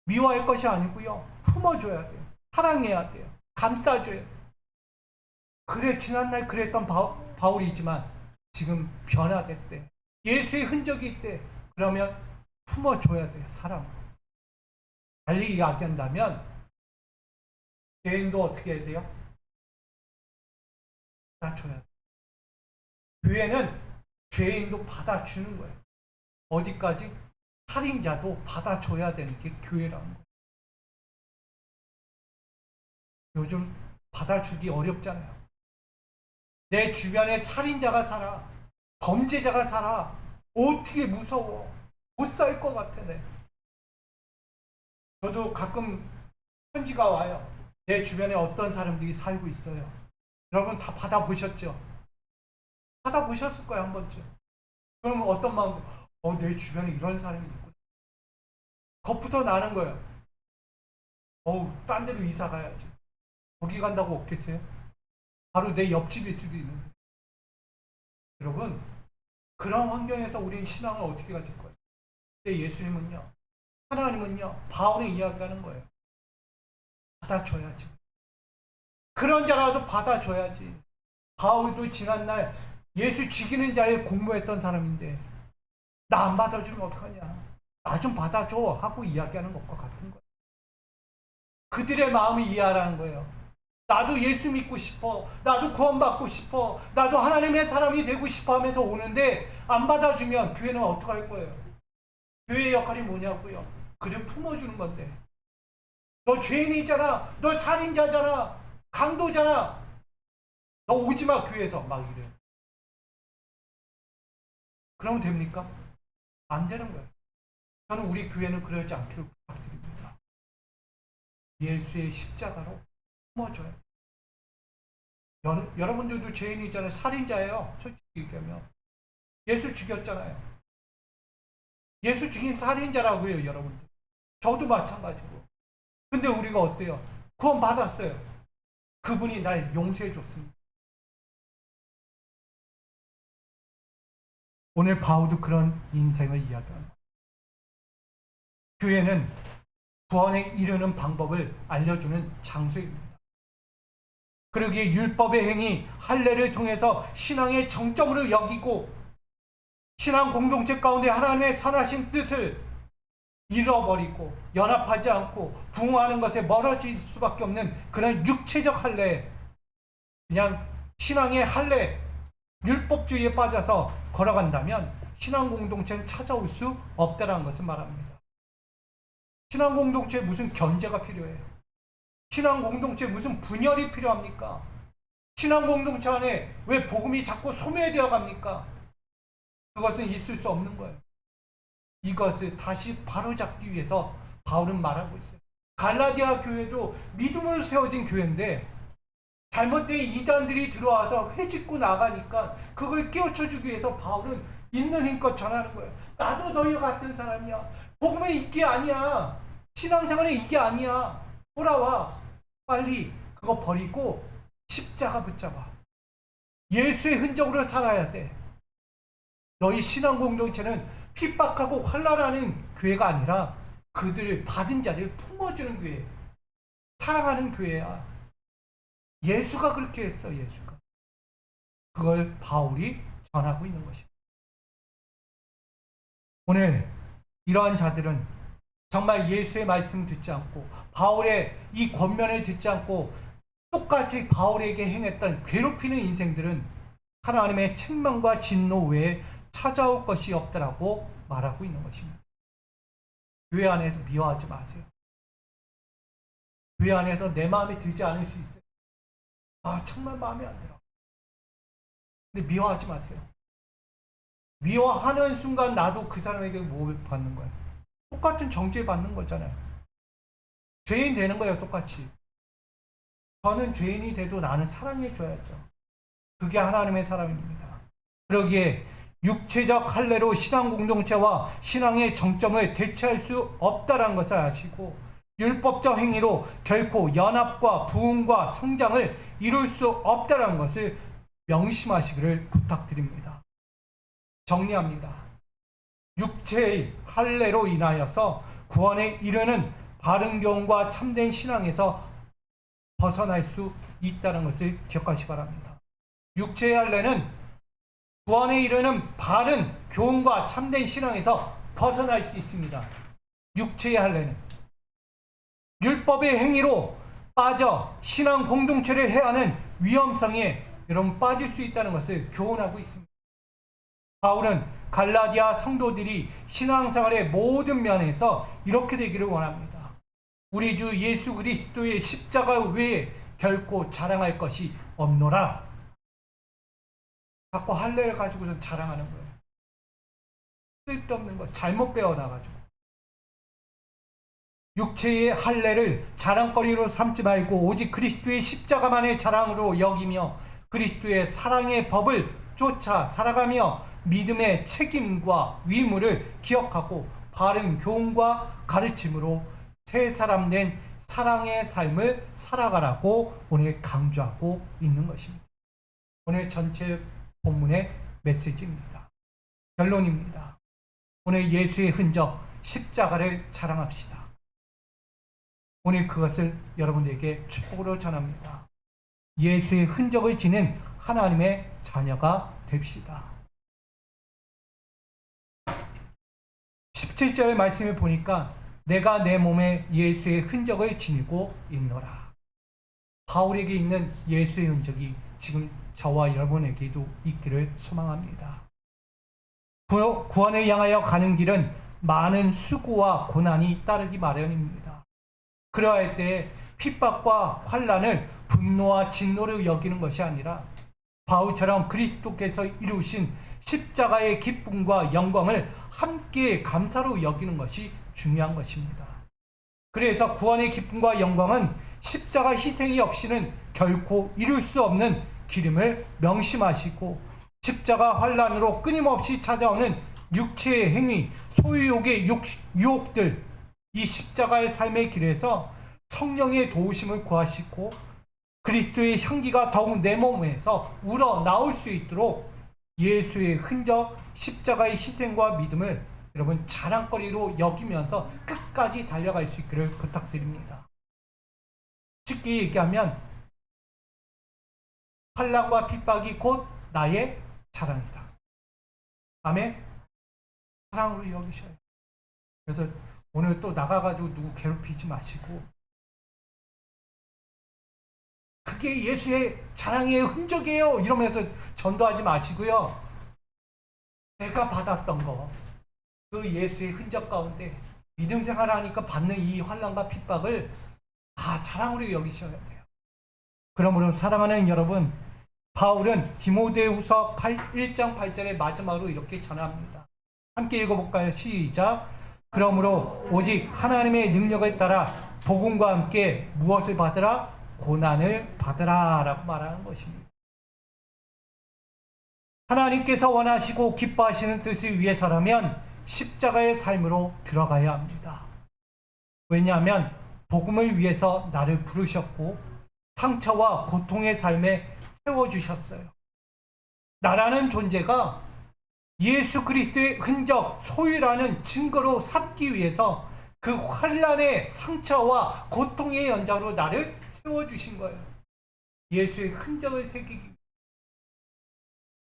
미워할 것이 아니고요. 품어줘야 돼요. 사랑해야 돼요. 감싸줘야 돼요. 그래 지난날 그랬던 바울이지만 지금 변화됐대. 예수의 흔적이 있대. 그러면 품어줘야 돼요. 사랑. 달리 이야기한다면 죄인도 어떻게 해야 돼요? 받아줘야 돼요. 교회는 죄인도 받아주는 거예요. 어디까지? 살인자도 받아줘야 되는 게 교회라는 거예요. 요즘 받아주기 어렵잖아요. 내 주변에 살인자가 살아. 범죄자가 살아. 어떻게 무서워. 못 살 것 같아. 내. 저도 가끔 편지가 와요. 내 주변에 어떤 사람들이 살고 있어요. 여러분 다 받아보셨죠? 받아보셨을 거예요. 한 번쯤. 그러면 어떤 마음, 내 주변에 이런 사람이 있구나. 겁부터 나는 거예요. 딴 데로 이사 가야지. 거기 간다고 없겠어요? 바로 내 옆집일 수도 있는데. 여러분, 그런 환경에서 우리는 신앙을 어떻게 가질 거예요? 근데 예수님은요, 하나님은요, 바울이 이야기하는 거예요. 받아줘야지. 그런 자라도 받아줘야지. 바울도 지난날 예수 죽이는 자에 공모했던 사람인데, 나 안 받아주면 어떡하냐. 나 좀 받아줘. 하고 이야기하는 것과 같은 거예요. 그들의 마음을 이해하라는 거예요. 나도 예수 믿고 싶어. 나도 구원받고 싶어. 나도 하나님의 사람이 되고 싶어 하면서 오는데 안 받아주면 교회는 어떡할 거예요? 교회의 역할이 뭐냐고요? 그를 품어주는 건데. 너 죄인이잖아. 너 살인자잖아. 강도잖아. 너 오지마 교회에서 막 이래요. 그러면 됩니까? 안 되는 거예요. 저는 우리 교회는 그러지 않기를 부탁드립니다. 예수의 십자가로 품어줘요. 여러분들도 죄인이잖아요. 살인자예요. 솔직히 얘기하면. 예수 죽였잖아요. 예수 죽인 살인자라고요, 여러분들. 저도 마찬가지고. 근데 우리가 어때요? 구원 받았어요. 그분이 날 용서해 줬습니다. 오늘 바울도 그런 인생을 이야기합니다. 교회는 구원에 이르는 방법을 알려주는 장소입니다. 그러기에 율법의 행위, 할례를 통해서 신앙의 정점으로 여기고 신앙 공동체 가운데 하나님의 선하신 뜻을 잃어버리고 연합하지 않고 부흥하는 것에 멀어질 수밖에 없는 그런 육체적 할례, 그냥 신앙의 할례, 율법주의에 빠져서 걸어간다면 신앙 공동체는 찾아올 수 없다는 것을 말합니다. 신앙 공동체에 무슨 견제가 필요해요? 신앙 공동체에 무슨 분열이 필요합니까? 신앙 공동체 안에 왜 복음이 자꾸 소멸되어 갑니까? 그것은 있을 수 없는 거예요. 이것을 다시 바로잡기 위해서 바울은 말하고 있어요. 갈라디아 교회도 믿음으로 세워진 교회인데 잘못된 이단들이 들어와서 회짓고 나가니까 그걸 깨우쳐주기 위해서 바울은 있는 힘껏 전하는 거예요. 나도 너희와 같은 사람이야. 복음은 이게 아니야. 신앙생활은 이게 아니야. 돌아와. 빨리 그거 버리고 십자가 붙잡아. 예수의 흔적으로 살아야 돼. 너희 신앙 공동체는 핍박하고 환난하는 교회가 아니라 그들을 받은 자를 품어주는 교회. 사랑하는 교회야. 예수가 그렇게 했어. 예수가. 그걸 바울이 전하고 있는 것입니다. 오늘 이러한 자들은 정말 예수의 말씀 듣지 않고 바울의 이 권면을 듣지 않고 똑같이 바울에게 행했던 괴롭히는 인생들은 하나님의 책망과 진노 외에 찾아올 것이 없다라고 말하고 있는 것입니다. 교회 안에서 미워하지 마세요. 교회 안에서 내 마음에 들지 않을 수 있어요. 아, 정말 마음에 안 들어. 근데 미워하지 마세요. 미워하는 순간 나도 그 사람에게 뭐 받는 거야? 똑같은 정죄 받는 거잖아요. 죄인 되는 거예요, 똑같이. 저는 죄인이 돼도 나는 사랑해줘야죠. 그게 하나님의 사랑입니다. 그러기에 육체적 할례로 신앙 공동체와 신앙의 정점을 대체할 수 없다는 것을 아시고 율법적 행위로 결코 연합과 부흥과 성장을 이룰 수 없다는 것을 명심하시기를 부탁드립니다. 정리합니다. 육체의 할례로 인하여서 구원에 이르는 바른 교훈과 참된 신앙에서 벗어날 수 있다는 것을 기억하시기 바랍니다. 육체의 할례는 구원에 이르는 바른 교훈과 참된 신앙에서 벗어날 수 있습니다. 육체의 할례는 율법의 행위로 빠져 신앙 공동체를 해하는 위험성에 여러분 빠질 수 있다는 것을 교훈하고 있습니다. 바울은 갈라디아 성도들이 신앙생활의 모든 면에서 이렇게 되기를 원합니다. 우리 주 예수 그리스도의 십자가 외에 결코 자랑할 것이 없노라. 자꾸 할례를 가지고서 자랑하는 거예요. 쓸데없는 거 잘못 배워놔가지고. 육체의 할례를 자랑거리로 삼지 말고 오직 그리스도의 십자가만의 자랑으로 여기며 그리스도의 사랑의 법을 쫓아 살아가며 믿음의 책임과 의무를 기억하고 바른 교훈과 가르침으로 새 사람 된 사랑의 삶을 살아가라고 오늘 강조하고 있는 것입니다. 오늘 전체 본문의 메시지입니다. 결론입니다. 오늘 예수의 흔적 십자가를 자랑합시다. 오늘 그것을 여러분들에게 축복으로 전합니다. 예수의 흔적을 지닌 하나님의 자녀가 됩시다. 17절 말씀을 보니까 내가 내 몸에 예수의 흔적을 지니고 있노라. 바울에게 있는 예수의 흔적이 지금 저와 여러분에게도 있기를 소망합니다. 구원을 향하여 가는 길은 많은 수고와 고난이 따르기 마련입니다. 그러할 때 핍박과 환난을 분노와 진노로 여기는 것이 아니라 바울처럼 그리스도께서 이루신 십자가의 기쁨과 영광을 함께 감사로 여기는 것이 중요한 것입니다. 그래서 구원의 기쁨과 영광은 십자가 희생이 없이는 결코 이룰 수 없는 길임을 명심하시고 십자가 환난으로 끊임없이 찾아오는 육체의 행위, 소유욕의 유혹들, 이 십자가의 삶의 길에서 성령의 도우심을 구하시고 그리스도의 향기가 더욱 내 몸에서 우러나올 수 있도록 예수의 흔적, 십자가의 희생과 믿음을 여러분 자랑거리로 여기면서 끝까지 달려갈 수 있기를 부탁드립니다. 쉽게 얘기하면 환난과 핍박이 곧 나의 자랑이다. 아멘. 사랑으로 여기셔요. 그래서 오늘 또 나가가지고 누구 괴롭히지 마시고 그게 예수의 자랑의 흔적이에요 이러면서 전도하지 마시고요. 내가 받았던 거, 그 예수의 흔적 가운데 믿음 생활하니까 받는 이 환난과 핍박을 자랑으로 여기셔야 돼요. 그러므로 사랑하는 여러분, 바울은 디모데후서 1장 8절의 마지막으로 이렇게 전합니다. 함께 읽어볼까요? 시작. 그러므로 오직 하나님의 능력을 따라 복음과 함께 무엇을 받으라? 고난을 받으라 라고 말하는 것입니다. 하나님께서 원하시고 기뻐하시는 뜻을 위해서라면 십자가의 삶으로 들어가야 합니다. 왜냐하면 복음을 위해서 나를 부르셨고 상처와 고통의 삶에 세워주셨어요. 나라는 존재가 예수 그리스도의 흔적, 소유라는 증거로 삼기 위해서 그 환난의 상처와 고통의 연장으로 나를 세워주신 거예요. 예수의 흔적을 새기기.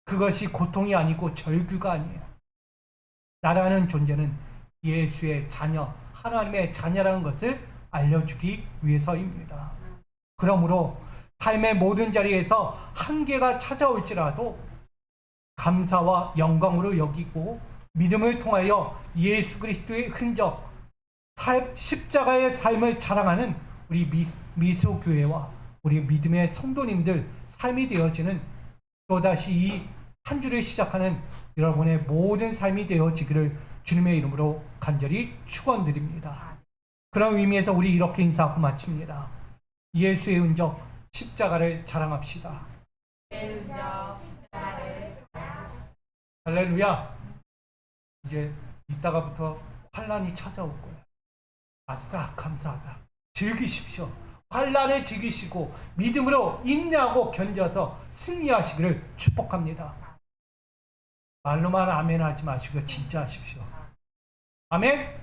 그것이 고통이 아니고 절규가 아니에요. 나라는 존재는 예수의 자녀, 하나님의 자녀라는 것을 알려주기 위해서입니다. 그러므로 삶의 모든 자리에서 한계가 찾아올지라도 감사와 영광으로 여기고 믿음을 통하여 예수 그리스도의 흔적, 십자가의 삶을 자랑하는 우리 미소교회와 우리 믿음의 성도님들 삶이 되어지는, 또다시 이 한 주를 시작하는 여러분의 모든 삶이 되어지기를 주님의 이름으로 간절히 축원드립니다. 그런 의미에서 우리 이렇게 인사하고 마칩니다. 예수의 흔적 십자가를 자랑합시다. 할렐루야. 이제 이따가부터 환난이 찾아올 거예요. 아싸, 감사하다. 즐기십시오. 환난을 즐기시고 믿음으로 인내하고 견뎌서 승리하시기를 축복합니다. 말로만 아멘 하지 마시고 진짜 하십시오. 아멘?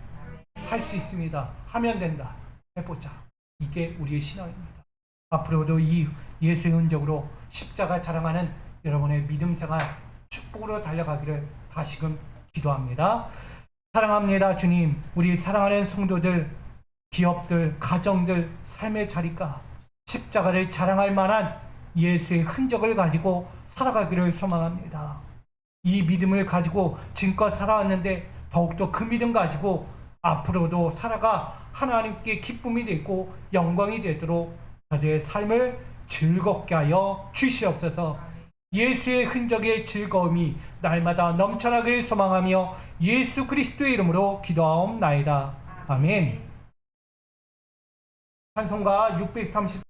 할 수 있습니다. 하면 된다. 해보자. 이게 우리의 신앙입니다. 앞으로도 이 예수의 흔적으로 십자가 자랑하는 여러분의 믿음 생활 축복으로 달려가기를 다시금 기도합니다. 사랑합니다. 주님, 우리 사랑하는 성도들, 기업들, 가정들, 삶의 자리가 십자가를 자랑할 만한 예수의 흔적을 가지고 살아가기를 소망합니다. 이 믿음을 가지고 지금껏 살아왔는데 더욱더 그 믿음 가지고 앞으로도 살아가 하나님께 기쁨이 되고 영광이 되도록 저들의 삶을 즐겁게 하여 주시옵소서. 예수의 흔적의 즐거움이 날마다 넘쳐나기를 소망하며 예수 그리스도의 이름으로 기도하옵나이다. 아멘. 찬송가 630